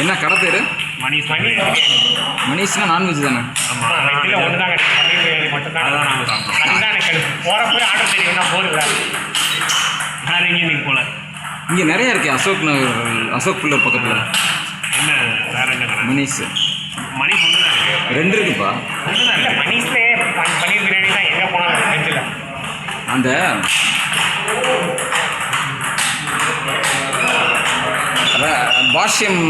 என்ன கடை பேர்? மணிஷ்னா நான்வெஜ் தானே? இங்கே நிறையா இருக்கே. அசோக் நகர், அசோக் பில்லர் பக்கத்தில் என்ன வேற என்ன மணிஷ் மணி ரெண்டு இருக்குப்பா. மணிஷ்லே பன்னீர் பிரியாணி தான் எங்கே போனாலும் வெஜ்ஜில். அந்த பாஷ்யம்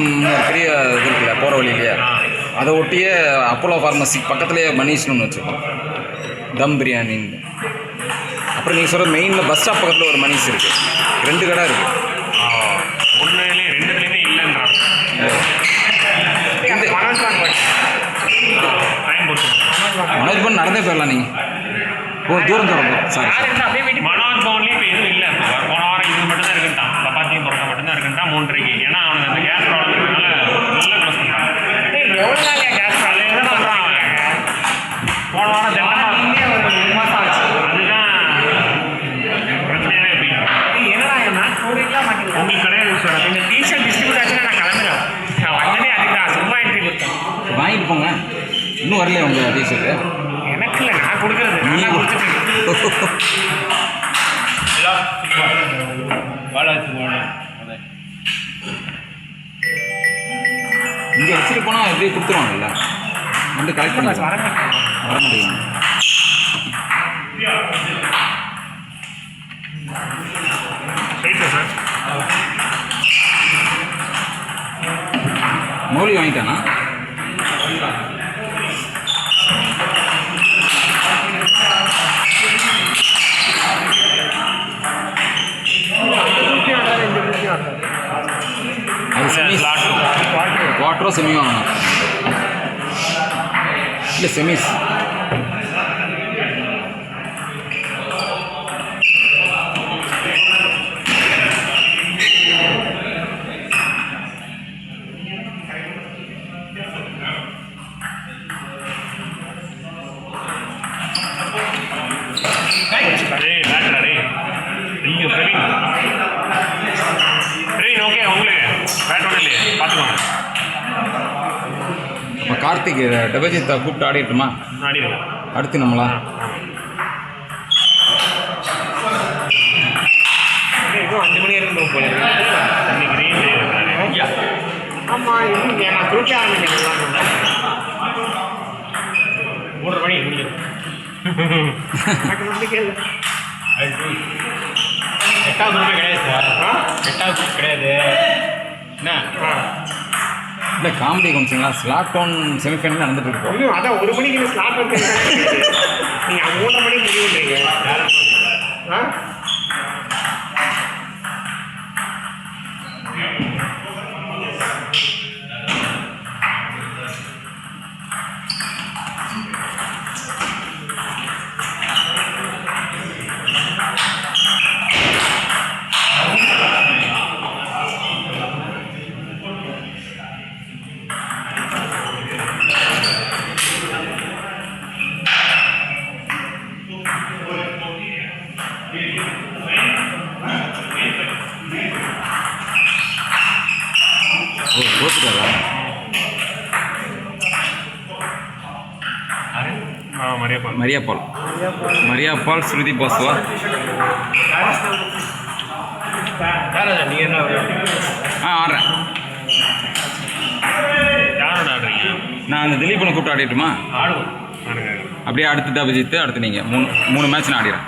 பெரிய இது இருக்குல்ல போகிற வழியிலேயே, அதை ஒட்டியே அப்போலோ ஃபார்மசி பக்கத்துலேயே மணிஷ்னு ஒன்று வச்சுருக்கோம், தம் பிரியாணின்னு. அப்புறம் நீங்கள் சொல்கிற மெயினில் பஸ் ஸ்டாப் பக்கத்தில் ஒரு மணிஷ் இருக்குது. 2 கடை இருக்குது. ஒன்றுலேயே 2லேயுமே இல்லைன்றாங்க. மனோஜ் பவன் நடந்தே போயிடலாம். நீங்கள் தூரம் தொடரும். சாரி, மனோஜ் பவன்லேயும் இப்போ எதுவும் இல்லை. போன வாரம் இது மட்டும் தான் இருக்குன்ட்டான், சப்பாத்தியும் பரோட்டா மட்டும் தான் இருக்குன்ட்டான் 3:30. ஏன்னா அவனுக்கு அந்த கேஸ் ப்ராப்ளம் இருக்கிறதுனால நல்லா க்ளோஸ் பண்ணுறான். கேஸ் ப்ராப்ளம் தான் சொல்கிறான் அவன். போன வாரம் தினமாக அதுதான் பிரச்சனையாகவே போயிட்டு. உங்களுக்கு கிடையாது சார். இந்த டிஷர்ட் டிஸ்ட்ரிபியூட் ஆச்சுன்னா நான் கிளம்புறேன். நான் வந்ததே அதுக்கு தான், சும்மா என்ட்ரி கொடுத்தேன். வாங்கிட்டு போங்க. இன்னும் வரலையே உங்கள் டிஷர்ட்டு? எனக்கு இல்லை, நான் கொடுக்குறது. நான் கொடுத்துட்டு இங்கே வச்சுட்டு போனால் எப்படியே கொடுத்துருவாங்கல்ல, வந்து கலெக்ட் பண்ணி வர முடியும். மௌலி வாங்கிட்டானா? அது செமிஸ் குவாட்ரோ செமி வாங்கணும். இல்லை செமிஸ். இப்போ கார்த்திக் டெபாசிட்டை கூப்பிட்டு ஆடிட்டுமா? அடுத்து நம்மளா? இன்னும் 5 மணி இருக்கும் போல. ஆமாம், நான் குளிக்க ஆரம்பிக்கிறேன். 3:30 மணி முடியும். 8வது ரூபாய் கிடையாது சார். 8வது கிடையாது. என்ன இல்லை காமெடி கொஞ்சங்களா? ஸ்லாட் டவுன் செமிஃபைனல் நடந்துட்டு இருக்கோம். இன்னும் அதான் 1 மணிக்கு ஸ்லாட் வந்து நீங்கள் 3:30 மணிக்கு முடிவுன்றீங்க. போட்டுக்காரா? மரியாபால் ஸ்ருதி பாஸ்வா. ஆடுறேன். நான் அந்த திலீபனை கூப்பிட்டு ஆடிட்டுமா? அப்படியே அடுத்து அபிஜித்து, அடுத்து நீங்கள் 3 மேட்ச் நான் ஆடிடுறேன்.